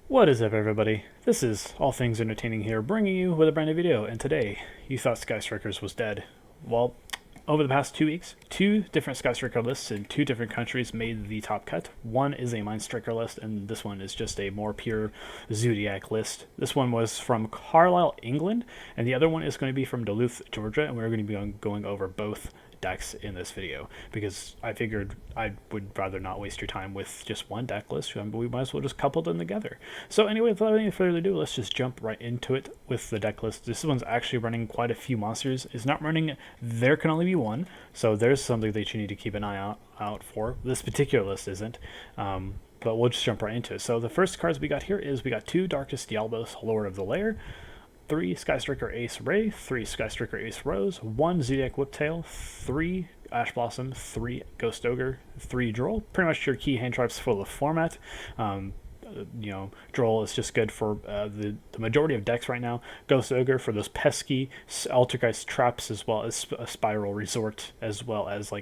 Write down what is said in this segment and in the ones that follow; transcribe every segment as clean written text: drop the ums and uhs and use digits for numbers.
What is up, everybody? This is All Things Entertaining here, bringing you with a brand new video, and today, you thought Sky Strikers was dead. Well, over the past 2 weeks, two different Sky Striker lists in two different countries made the top cut. One is a Mind Striker list, and this one is just a more pure Zoodiac list. This one was from Carlisle, England, and the other one is going to be from Duluth, Georgia, and we're going to be going over both decks in this video because I figured I would rather not waste your time with just one deck list. We might as well just couple them together. So anyway, without any further ado, let's just jump right into it with the deck list. This one's actually running quite a few monsters. It's not running, there can only be one, so there's something that you need to keep an eye out for. This particular list isn't. But we'll just jump right into it. So the first cards we got here is we got two Darkest Diabolos, Lord of the Lair, 3 Sky Striker Ace Raye, 3 Sky Striker Ace Roze, 1 Zoodiac Whiptail, 3 Ash Blossom, 3 Ghost Ogre, 3 Droll. Pretty much your key hand traps for the format. Droll is just good for the majority of decks right now. Ghost Ogre for those pesky Altergeist traps, as well as a Spiral Resort, as well as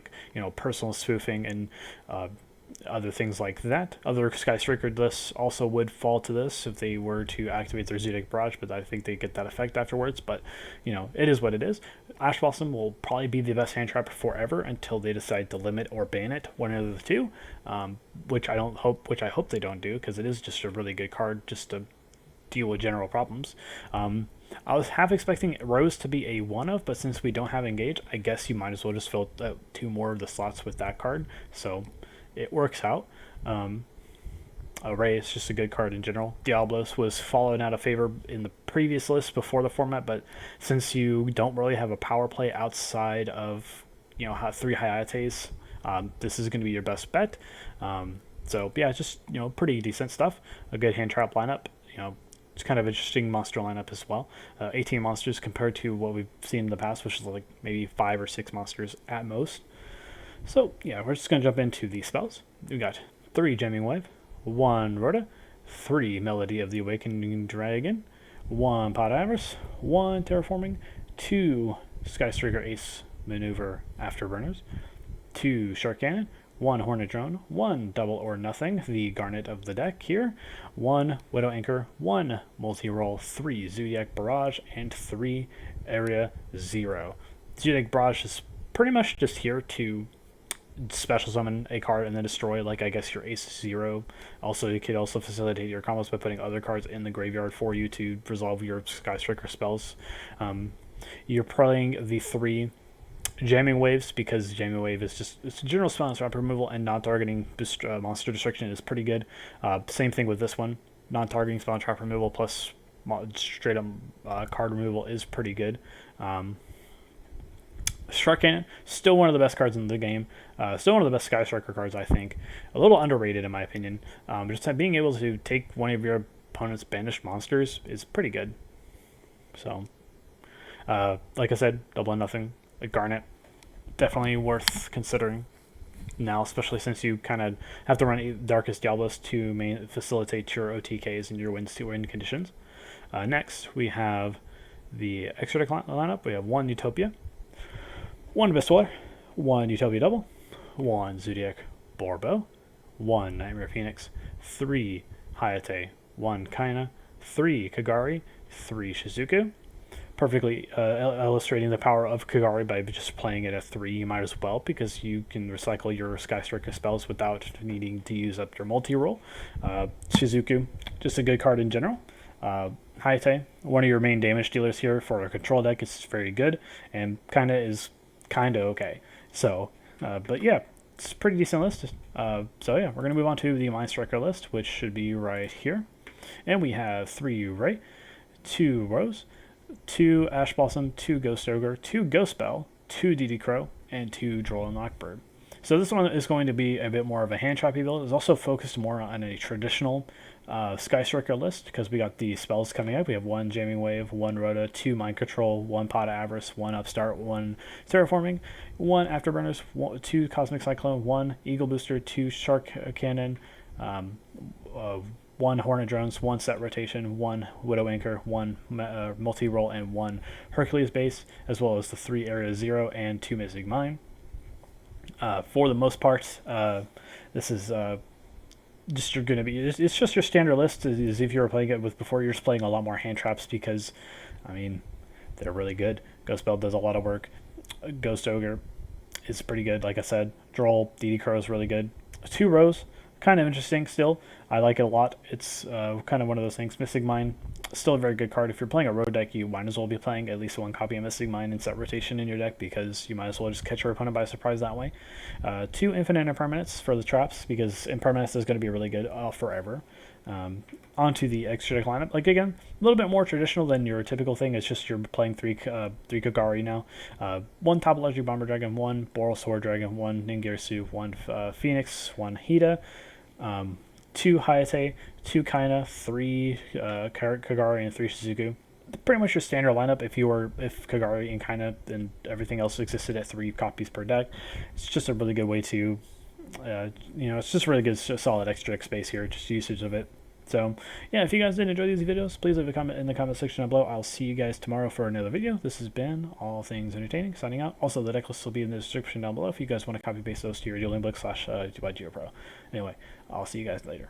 personal spoofing and other things like that. Other Sky Striker lists also would fall to this if they were to activate their Zoodiac Barrage, but I think they get that effect afterwards. But it is what it is. Ash Blossom will probably be the best hand trap forever until they decide to limit or ban it, one of the two, which I hope they don't do, because it is just a really good card just to deal with general problems. I was half expecting Roze to be a one-of, but since we don't have Engage, I guess you might as well just fill out 2 more of the slots with that card. So it works out. Raye is just a good card in general. Diabolos was fallen out of favor in the previous list before the format, but since you don't really have a power play outside of 3 Hayates, this is going to be your best bet. So yeah, just pretty decent stuff. A good hand trap lineup. It's kind of interesting monster lineup as well. 18 monsters compared to what we've seen in the past, which is like maybe 5 or 6 monsters at most. So yeah, we're just going to jump into the spells. We got 3 Jamming Wave, 1 Rhoda, 3 Melody of the Awakening Dragon, 1 Pot Avarice, 1 Terraforming, 2 Sky Striker Ace Maneuver Afterburners, 2 Shark Cannon, 1 Hornet Drone, 1 Double or Nothing, the Garnet of the deck here, 1 Widow Anchor, 1 Multirole, 3 Zoodiac Barrage, and 3 Area 0. Zoodiac Barrage is pretty much just here to special summon a card and then destroy, like, I guess, your Ace 0. Also, you could also facilitate your combos by putting other cards in the graveyard for you to resolve your Sky Striker spells. You're playing the 3 Jamming Waves because Jamming Wave is just, it's a general spell and trap removal, and non-targeting monster destruction is pretty good. Same thing with this one. Non-targeting spell and trap removal plus straight up card removal is pretty good. Shark Cannon, still one of the best cards in the game. Still one of the best Sky Striker cards, I think. A little underrated, in my opinion. Just being able to take one of your opponent's banished monsters is pretty good. So, like I said, double or nothing. A Garnet, definitely worth considering now, especially since you kind of have to run Darkest Diabolos to facilitate your OTKs and your wins to win conditions. Next, we have the extra deck lineup. We have 1 Utopia, 1 Abyssal, 1 Utopia Double, 1 Zoodiac Barrage, 1 Knightmare Phoenix, 3 Hayate, 1 Kaina, 3 Kagari, 3 Shizuku. Perfectly illustrating the power of Kagari by just playing it at 3. You might as well, because you can recycle your Sky Striker spells without needing to use up your multi-roll. Shizuku, just a good card in general. Hayate, one of your main damage dealers here for a control deck, is very good, and Kaina is kind of okay. So, but yeah, it's a pretty decent list. So yeah, we're going to move on to the Mind Striker list, which should be right here. And we have 3 Raye, 2 Roze, 2 Ash Blossom, 2 Ghost Ogre, 2 Ghost Bell, 2 DD Crow, and 2 Droll and Lockbird. So this one is going to be a bit more of a hand trappy build. It's also focused more on a traditional Sky Striker list, because we got the spells coming up. We have 1 Jamming Wave, 1 Rhoda, 2 Mind Control, 1 Pot of Avarice, 1 Upstart, 1 Terraforming, 1 Afterburners, 2 Cosmic Cyclone, 1 Eagle Booster, 2 Shark Cannon, 1 Hornet Drones, 1 Set Rotation, 1 Widow Anchor, 1 Multi-Roll, and 1 Hercules Base, as well as the 3 Area 0 and 2 Mystic Mine. For the most part, this is just you're gonna be it's just your standard list as if you were playing it with before. You're just playing a lot more hand traps because, I mean, they're really good. Ghost Bell does a lot of work. Ghost Ogre is pretty good. Like I said, Droll, DD Crow is really good. 2 Roze, kind of interesting still. I like it a lot. It's kind of one of those things. Mystic Mine, still a very good card. If you're playing a road deck, you might as well be playing at least 1 copy of Mystic Mine and set rotation in your deck because you might as well just catch your opponent by surprise that way. 2 Infinite Impermanence for the traps because Impermanence is going to be really good forever. Onto the extra deck lineup. Like, again, a little bit more traditional than your typical thing. It's just you're playing 3 Kagari now. 1 Top Legendary Bomber Dragon, 1 Boral Sword Dragon, 1 Ningirsu, 1 Phoenix, 1 Hida, 2 Hayate, 2 Kaina, 3 Kagari, and 3 Shizuku. Pretty much your standard lineup if Kagari and Kaina and everything else existed at 3 copies per deck. It's just a really good way to, it's just really good, solid extra deck space here, just usage of it. So, yeah, if you guys did enjoy these videos, please leave a comment in the comment section down below. I'll see you guys tomorrow for another video. This has been All Things Entertaining, signing out. Also, the deck list will be in the description down below if you guys want to copy paste those to your dueling book / GeoPro. Anyway, I'll see you guys later.